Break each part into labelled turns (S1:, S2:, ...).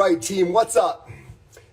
S1: right, team, what's up?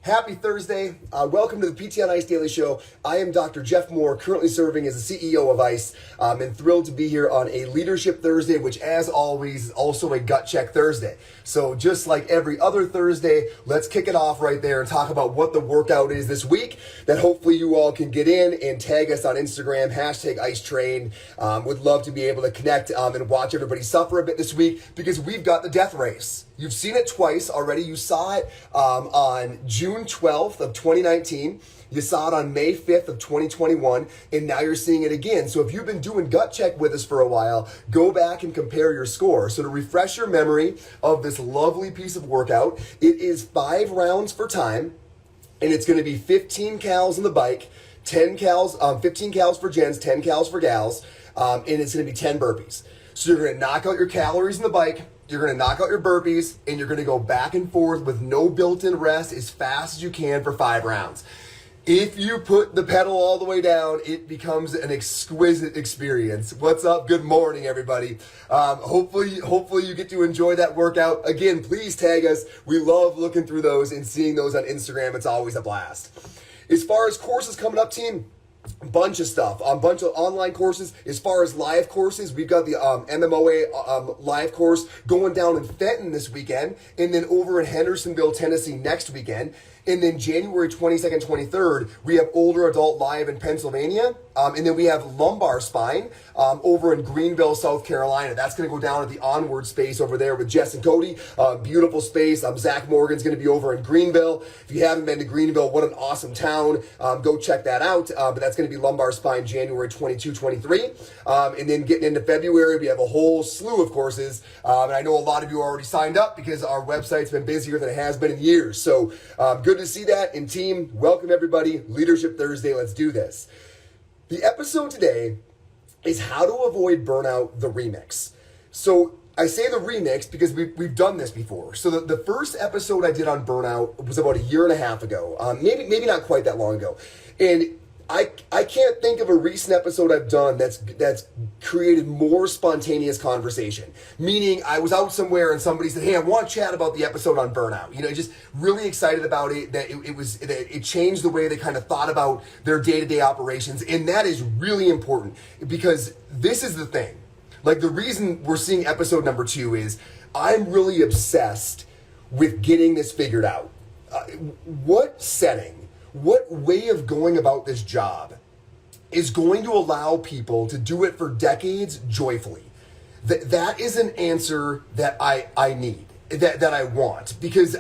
S1: Happy Thursday. Welcome to the PT on Ice Daily Show. I am Dr. Jeff Moore, currently serving as the CEO of ICE, and thrilled to be here on a Leadership Thursday, which, as always, is also a Gut Check Thursday. So just like every other Thursday, let's kick it off right there and talk about what the workout is this week that hopefully you all can get in and tag us on Instagram, hashtag IceTrain. Would love to be able to connect and watch everybody suffer a bit this week because we've got the death race. You've seen it twice already. You saw it on June 12th of 2019. You saw it on May 5th of 2021, and now you're seeing it again. So if you've been doing Gut Check with us for a while, go back and compare your score. So to refresh your memory of this lovely piece of workout, it is 5 rounds for time, and it's going to be 15 cals on the bike, 15 cals for gents, 10 cals for gals, and it's going to be 10 burpees. So you're going to knock out your calories on the bike, you're going to knock out your burpees, and you're going to go back and forth with no built-in rest as fast as you can for 5 rounds. If you put the pedal all the way down, it becomes an exquisite experience. What's up? Good morning, everybody. Hopefully you get to enjoy that workout. Again, please tag us. We love looking through those and seeing those on Instagram. It's always a blast. As far as courses coming up, team, bunch of stuff, bunch of online courses. As far as live courses, we've got the MMOA live course going down in Fenton this weekend, and then over in Hendersonville, Tennessee next weekend. And then January 22nd, 23rd, we have Older Adult Live in Pennsylvania. And then we have Lumbar Spine over in Greenville, South Carolina. That's going to go down at the Onward space over there with Jess and Cody. Beautiful space. Zach Morgan's going to be over in Greenville. If you haven't been to Greenville, what an awesome town. Go check that out. But that's going to be Lumbar Spine January 22, 23. And then getting into February, we have a whole slew of courses. And I know a lot of you are already signed up because our website's been busier than it has been in years. So good to see that. And team, welcome everybody. Leadership Thursday. Let's do this. The episode today is how to avoid burnout, the remix. So I say the remix because we've done this before. So the first episode I did on burnout was about 1.5 years ago, maybe not quite that long ago. And I can't think of a recent episode I've done that's created more spontaneous conversation. Meaning I was out somewhere and somebody said, "Hey, I want to chat about the episode on burnout." You know, just really excited about it. That it changed the way they kind of thought about their day-to-day operations, and that is really important because this is the thing. Like the reason we're seeing episode number 2 is I'm really obsessed with getting this figured out. What setting? What way of going about this job is going to allow people to do it for decades joyfully? That is an answer that I need, that I want, because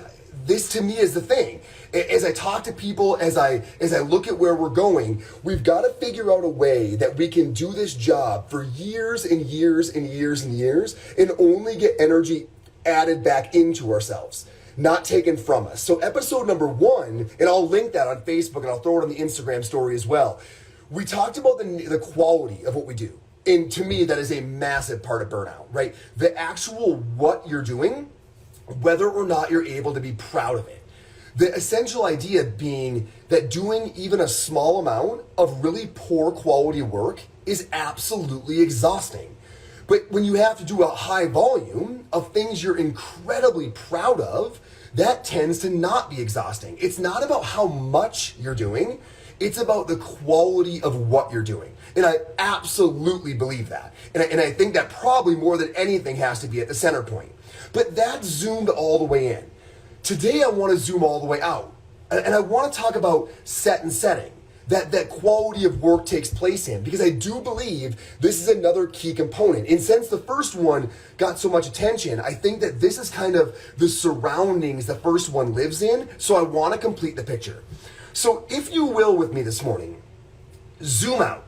S1: this to me is the thing. As I talk to people, as I look at where we're going, we've got to figure out a way that we can do this job for years and years and years and years and only get energy added back into ourselves, not taken from us. So episode number 1, and I'll link that on Facebook and I'll throw it on the Instagram story as well. We talked about the quality of what we do. And to me, that is a massive part of burnout, right? The actual what you're doing, whether or not you're able to be proud of it. The essential idea being that doing even a small amount of really poor quality work is absolutely exhausting. But when you have to do a high volume of things you're incredibly proud of, that tends to not be exhausting. It's not about how much you're doing, it's about the quality of what you're doing. And I absolutely believe that. And I think that probably more than anything has to be at the center point. But that's zoomed all the way in. Today I want to zoom all the way out. And I want to talk about set and setting. That quality of work takes place in, because I do believe this is another key component. And since the first one got so much attention, I think that this is kind of the surroundings the first one lives in, so I want to complete the picture. So if you will with me this morning, zoom out.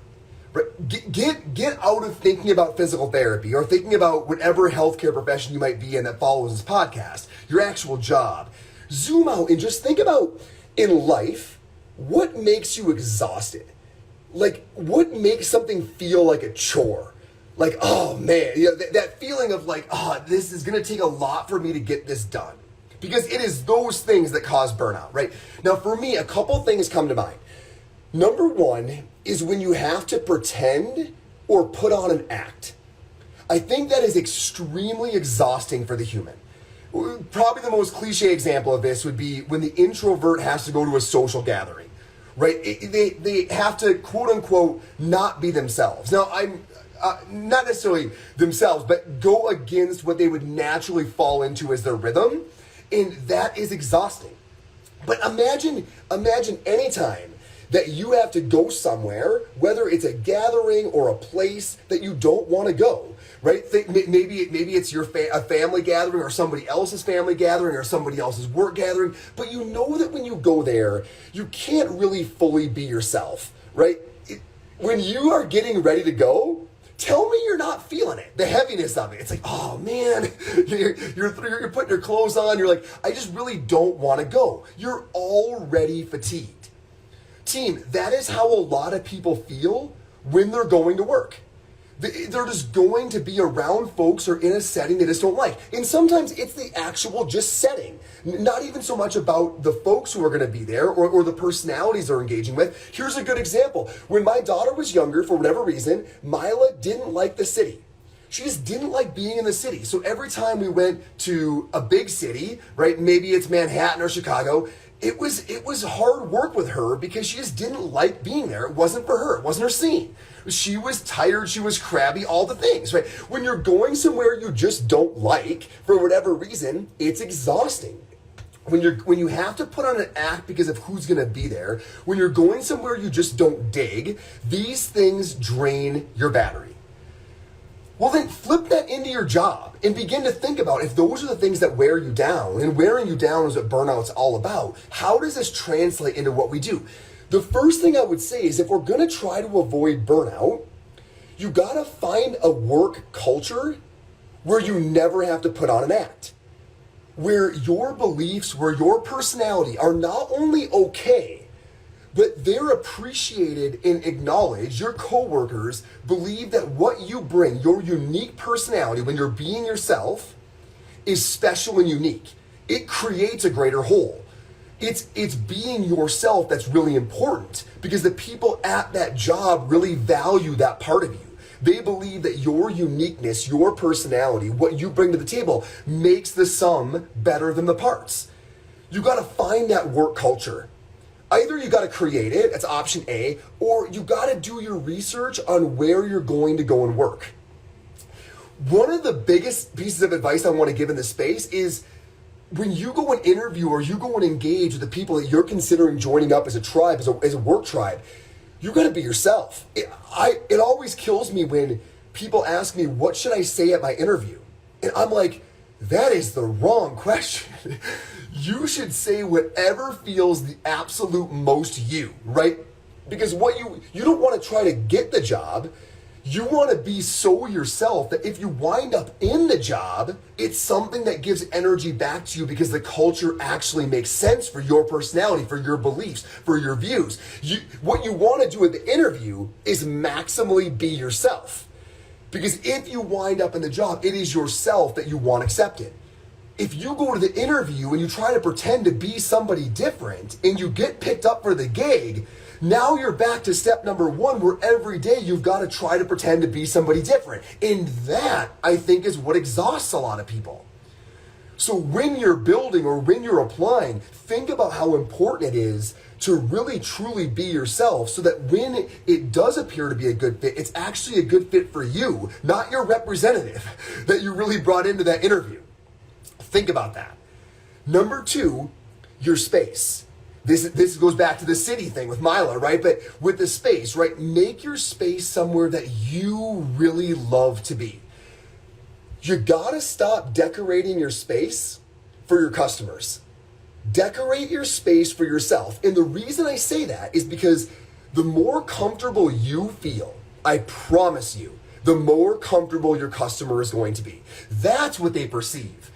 S1: Get out of thinking about physical therapy or thinking about whatever healthcare profession you might be in that follows this podcast, your actual job. Zoom out and just think about, in life, what makes you exhausted? Like, what makes something feel like a chore? Like, oh man, you know, that feeling of like, this is gonna take a lot for me to get this done. Because it is those things that cause burnout, right? Now for me, a couple things come to mind. Number 1 is when you have to pretend or put on an act. I think that is extremely exhausting for the human. Probably the most cliche example of this would be when the introvert has to go to a social gathering, right? They have to, quote unquote, not be themselves. Now, I'm not necessarily themselves, but go against what they would naturally fall into as their rhythm, and that is exhausting. But imagine any time that you have to go somewhere, whether it's a gathering or a place that you don't want to go, right? Maybe it's a family gathering or somebody else's family gathering or somebody else's work gathering, but you know that when you go there, you can't really fully be yourself, right? When you are getting ready to go, tell me you're not feeling it, the heaviness of it. It's like, oh man, you're putting your clothes on. You're like, I just really don't want to go. You're already fatigued. Team, that is how a lot of people feel when they're going to work. They're just going to be around folks or in a setting they just don't like. And sometimes it's the actual just setting. Not even so much about the folks who are going to be there or the personalities they're engaging with. Here's a good example. When my daughter was younger, for whatever reason, Mila didn't like the city. She just didn't like being in the city. So every time we went to a big city, right, maybe it's Manhattan or Chicago, it was hard work with her because she just didn't like being there. It wasn't for her. It wasn't her scene. She was tired. She was crabby, all the things, right? When you're going somewhere you just don't like, for whatever reason, it's exhausting. When you have to put on an act because of who's going to be there, when you're going somewhere you just don't dig, these things drain your battery. Well, then flip that into your job and begin to think about if those are the things that wear you down, and wearing you down is what burnout's all about. How does this translate into what we do? The first thing I would say is if we're going to try to avoid burnout, you got to find a work culture where you never have to put on an act, where your beliefs, where your personality are not only okay, but they're appreciated and acknowledged. Your coworkers believe that what you bring, your unique personality, when you're being yourself, is special and unique. It creates a greater whole. It's being yourself that's really important because the people at that job really value that part of you. They believe that your uniqueness, your personality, what you bring to the table makes the sum better than the parts. You got to find that work culture. Either you got to create it, that's option A, or you got to do your research on where you're going to go and work. One of the biggest pieces of advice I want to give in this space is when you go and interview or you go and engage with the people that you're considering joining up as a tribe, as a work tribe, you got to be yourself. It always kills me when people ask me, what should I say at my interview? And I'm like, that is the wrong question. You should say whatever feels the absolute most you, right? Because what you don't want to try to get the job. You want to be so yourself that if you wind up in the job, it's something that gives energy back to you because the culture actually makes sense for your personality, for your beliefs, for your views. What you want to do at the interview is maximally be yourself. Because if you wind up in the job, it is yourself that you want accepted. If you go to the interview and you try to pretend to be somebody different and you get picked up for the gig, now you're back to step number one where every day you've got to try to pretend to be somebody different. And that, I think, is what exhausts a lot of people. So when you're building or when you're applying, think about how important it is to really truly be yourself so that when it does appear to be a good fit, it's actually a good fit for you, not your representative that you really brought into that interview. Think about that. Number two, your space. This goes back to the city thing with Mila, right? But with the space, right? Make your space somewhere that you really love to be. You gotta stop decorating your space for your customers. Decorate your space for yourself. And the reason I say that is because the more comfortable you feel, I promise you, the more comfortable your customer is going to be. That's what they perceive.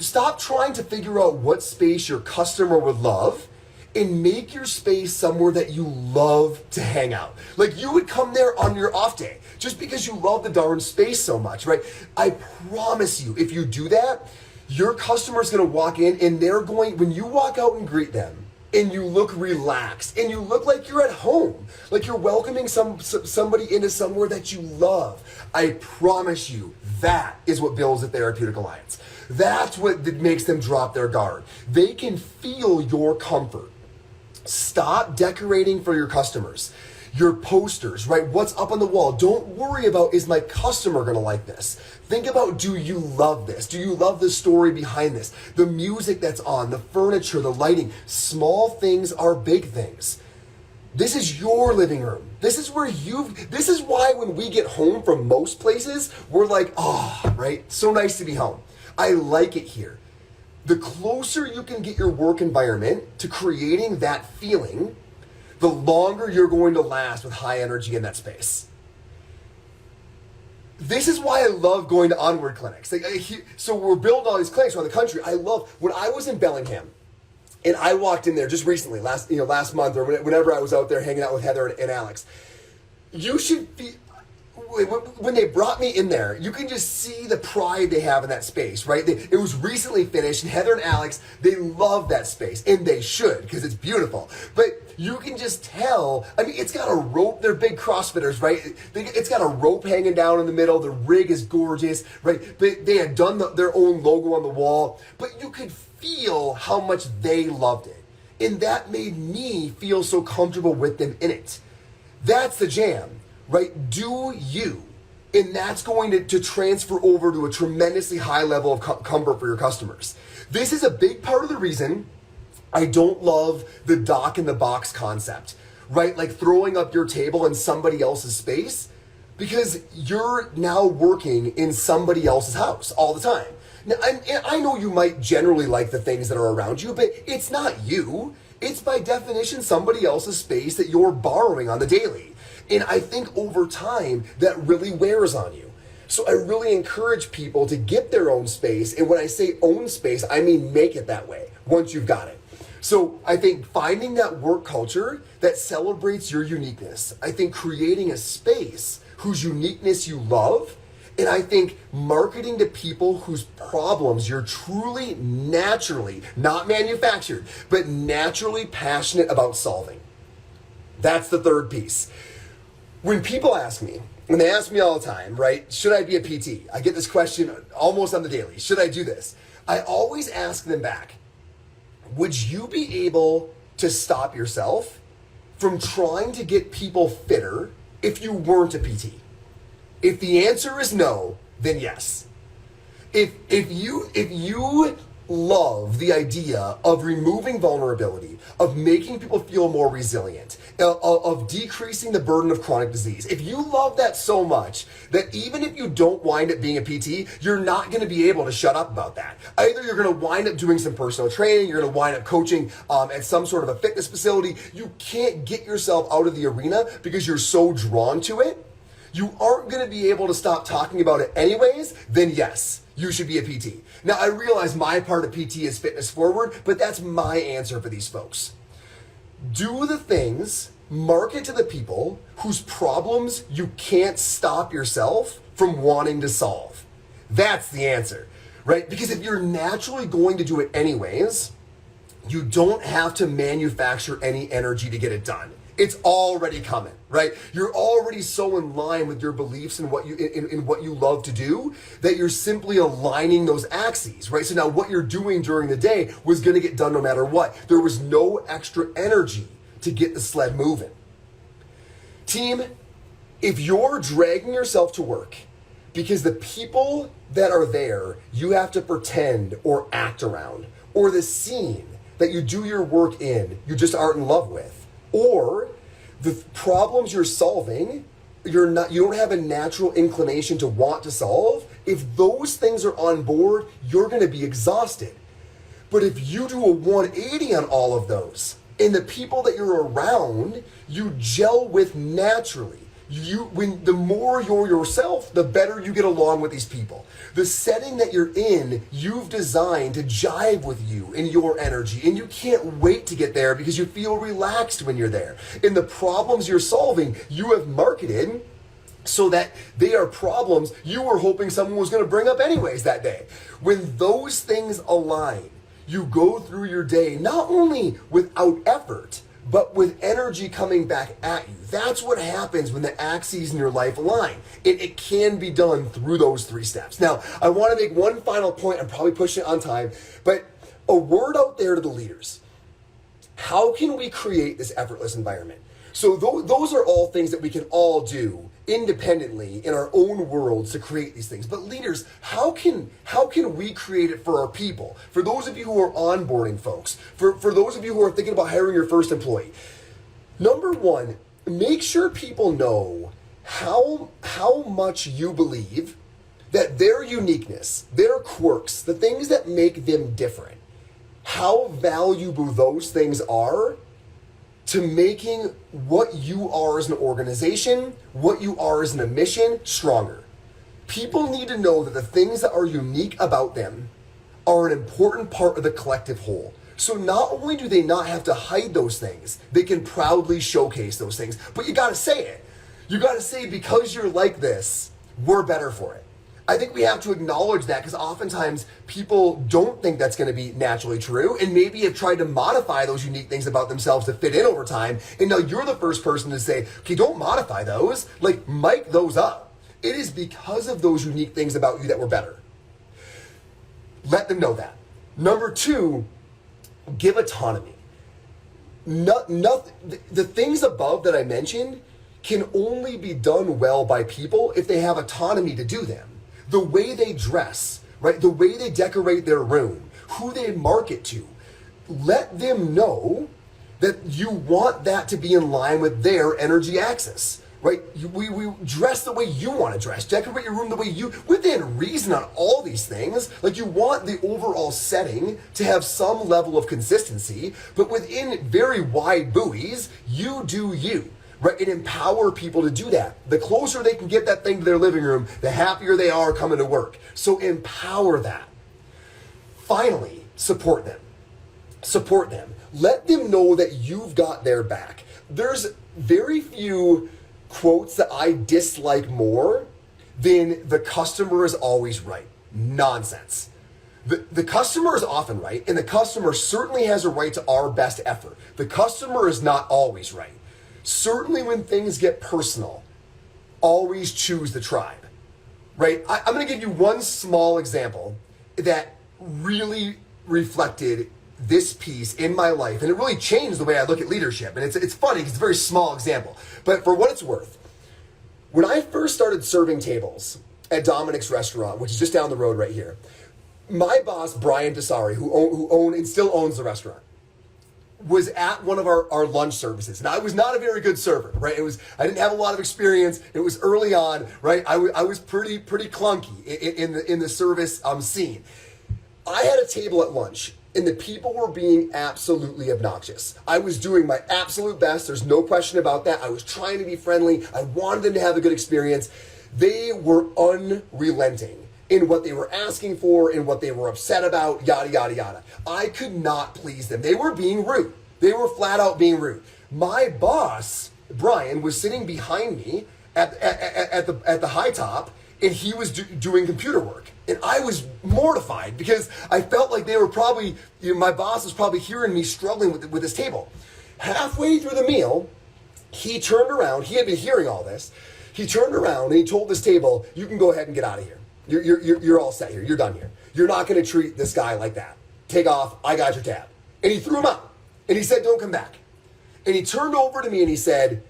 S1: Stop trying to figure out what space your customer would love and make your space somewhere that you love to hang out. Like you would come there on your off day just because you love the darn space so much, right? I promise you, if you do that, your customer's gonna walk in and they're going, when you walk out and greet them, and you look relaxed, and you look like you're at home, like you're welcoming somebody into somewhere that you love. I promise you, that is what builds a therapeutic alliance. That's what makes them drop their guard. They can feel your comfort. Stop decorating for your customers. Your posters, right? What's up on the wall? Don't worry about, is my customer gonna like this? Think about, do you love this? Do you love the story behind this? The music that's on, the furniture, the lighting. Small things are big things. This is your living room. This is why when we get home from most places, we're like, oh, right? So nice to be home. I like it here. The closer you can get your work environment to creating that feeling, the longer you're going to last with high energy in that space. This is why I love going to Onward clinics. So we're building all these clinics around the country. I love, when I was in Bellingham, and I walked in there just recently, last month, or whenever I was out there hanging out with Heather and Alex. You should be, when they brought me in there, you can just see the pride they have in that space, right? It was recently finished, and Heather and Alex, they love that space, and they should, because it's beautiful. But you can just tell, I mean, it's got a rope, they're big CrossFitters, right? It's got a rope hanging down in the middle, the rig is gorgeous, right? But they had done their own logo on the wall, but you could feel how much they loved it. And that made me feel so comfortable with them in it. That's the jam, right? Do you. And that's going to transfer over to a tremendously high level of comfort for your customers. This is a big part of the reason I don't love the dock in the box concept, right? Like throwing up your table in somebody else's space, because you're now working in somebody else's house all the time. Now, I know you might generally like the things that are around you, but it's not you. It's by definition somebody else's space that you're borrowing on the daily. And I think over time, that really wears on you. So I really encourage people to get their own space. And when I say own space, I mean make it that way once you've got it. So I think finding that work culture that celebrates your uniqueness, I think creating a space whose uniqueness you love, and I think marketing to people whose problems you're truly naturally, not manufactured, but naturally passionate about solving. That's the third piece. When people ask me, and they ask me all the time, right, should I be a PT? I get this question almost on the daily. Should I do this? I always ask them back, would you be able to stop yourself from trying to get people fitter if you weren't a PT? If the answer is no, then yes. If you love the idea of removing vulnerability, of making people feel more resilient, of decreasing the burden of chronic disease, if you love that so much that even if you don't wind up being a PT, you're not going to be able to shut up about that. Either you're going to wind up doing some personal training, you're going to wind up coaching at some sort of a fitness facility. You can't get yourself out of the arena because you're so drawn to it. You aren't going to be able to stop talking about it anyways, then yes, you should be a PT. Now, I realize my part of PT is fitness forward, but that's my answer for these folks. Do the things, market to the people whose problems you can't stop yourself from wanting to solve. That's the answer, right? Because if you're naturally going to do it anyways, you don't have to manufacture any energy to get it done. It's already coming, right? You're already so in line with your beliefs and what you love to do that you're simply aligning those axes, right? So now what you're doing during the day was going to get done no matter what. There was no extra energy to get the sled moving. Team, if you're dragging yourself to work because the people that are there you have to pretend or act around, or the scene that you do your work in you just aren't in love with, or the problems you're solving, you don't have a natural inclination to want to solve, if those things are on board, you're going to be exhausted. But if you do a 180 on all of those, and the people that you're around, you gel with naturally. The more you're yourself, the better you get along with these people. The setting that you're in, you've designed to jive with you and your energy, and you can't wait to get there because you feel relaxed when you're there. And the problems you're solving, you have marketed so that they are problems you were hoping someone was going to bring up anyways that day. When those things align, you go through your day not only without effort, but with energy coming back at you. That's what happens when the axes in your life align. It can be done through those 3 steps. Now, I want to make one final point. I'm probably pushing it on time, but a word out there to the leaders. How can we create this effortless environment? So those are all things that we can all do independently in our own worlds to create these things. But leaders, how can we create it for our people? For those of you who are onboarding folks, for those of you who are thinking about hiring your first employee, number one, make sure people know how much you believe that their uniqueness, their quirks, the things that make them different, how valuable those things are to making what you are as an organization, what you are as a mission, stronger. People need to know that the things that are unique about them are an important part of the collective whole. So not only do they not have to hide those things, they can proudly showcase those things, but you gotta say it. You gotta say, because you're like this, we're better for it. I think we have to acknowledge that, because oftentimes people don't think that's going to be naturally true, and maybe have tried to modify those unique things about themselves to fit in over time. And now you're the first person to say, okay, don't modify those, like mic those up. It is because of those unique things about you that we're better. Let them know that. Number 2, give autonomy. The things above that I mentioned can only be done well by people if they have autonomy to do them. The way they dress, right? The way they decorate their room, who they market to. Let them know that you want that to be in line with their energy axis, right? We dress the way you want to dress, decorate your room the way you, within reason on all these things. Like, you want the overall setting to have some level of consistency, but within very wide buoys, you do you. Right, and empower people to do that. The closer they can get that thing to their living room, the happier they are coming to work. So empower that. Finally, support them. Support them. Let them know that you've got their back. There's very few quotes that I dislike more than "the customer is always right." Nonsense. The customer is often right, and the customer certainly has a right to our best effort. The customer is not always right. Certainly when things get personal, always choose the tribe, right? I'm going to give you one small example that really reflected this piece in my life, and it really changed the way I look at leadership. And it's funny because it's a very small example, but for what it's worth, when I first started serving tables at Dominic's restaurant, which is just down the road right here, my boss, Brian Desari, who owned and still owns the restaurant, was at one of our lunch services. And I was not a very good server, right? I didn't have a lot of experience. It was early on, right? I was pretty clunky in the service scene. I had a table at lunch, and the people were being absolutely obnoxious. I was doing my absolute best. There's no question about that. I was trying to be friendly. I wanted them to have a good experience. They were unrelenting in what they were asking for, in what they were upset about, yada, yada, yada. I could not please them. They were being rude. They were flat out being rude. My boss, Brian, was sitting behind me at the high top, and he was doing computer work. And I was mortified because I felt like they were probably, my boss was probably hearing me struggling with this table. Halfway through the meal, he turned around. He had been hearing all this. He turned around and he told this table, "You can go ahead and get out of here. You're all set here. You're done here. You're not going to treat this guy like that. Take off. I got your tab." And he threw him out. And he said, "Don't come back." And he turned over to me and he said,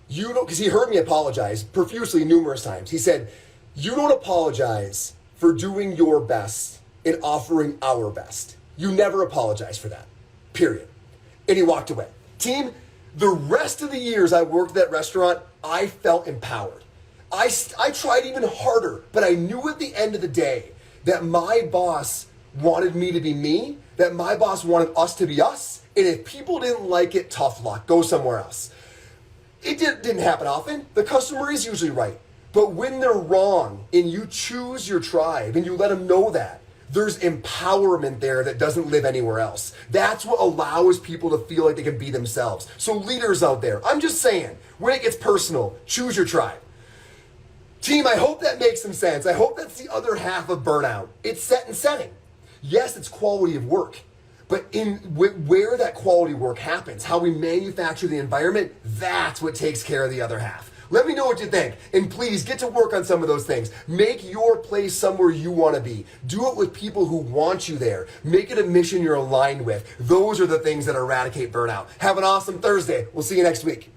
S1: "You don't," because he heard me apologize profusely numerous times. He said, "You don't apologize for doing your best and offering our best. You never apologize for that. Period." And he walked away. Team, the rest of the years I worked at that restaurant, I felt empowered. I tried even harder, but I knew at the end of the day that my boss wanted me to be me, that my boss wanted us to be us, and if people didn't like it, tough luck, go somewhere else. It didn't happen often. The customer is usually right. But when they're wrong and you choose your tribe and you let them know that, there's empowerment there that doesn't live anywhere else. That's what allows people to feel like they can be themselves. So leaders out there, I'm just saying, when it gets personal, choose your tribe. Team, I hope that makes some sense. I hope that's the other half of burnout. It's set and setting. Yes, it's quality of work, But where that quality work happens, how we manufacture the environment, that's what takes care of the other half. Let me know what you think, and please get to work on some of those things. Make your place somewhere you want to be. Do it with people who want you there. Make it a mission you're aligned with. Those are the things that eradicate burnout. Have an awesome Thursday. We'll see you next week.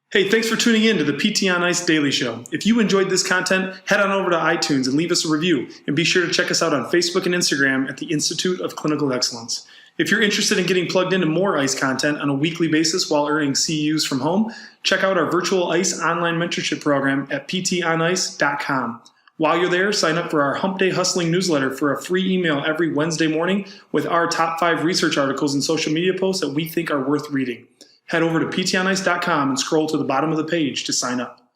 S2: Hey, thanks for tuning in to the PT on Ice Daily Show. If you enjoyed this content, head on over to iTunes and leave us a review. And be sure to check us out on Facebook and Instagram at the Institute of Clinical Excellence. If you're interested in getting plugged into more ICE content on a weekly basis while earning CEUs from home, check out our virtual ICE online mentorship program at ptonice.com. While you're there, sign up for our Hump Day Hustling newsletter for a free email every Wednesday morning with our top 5 research articles and social media posts that we think are worth reading. Head over to ptonice.com and scroll to the bottom of the page to sign up.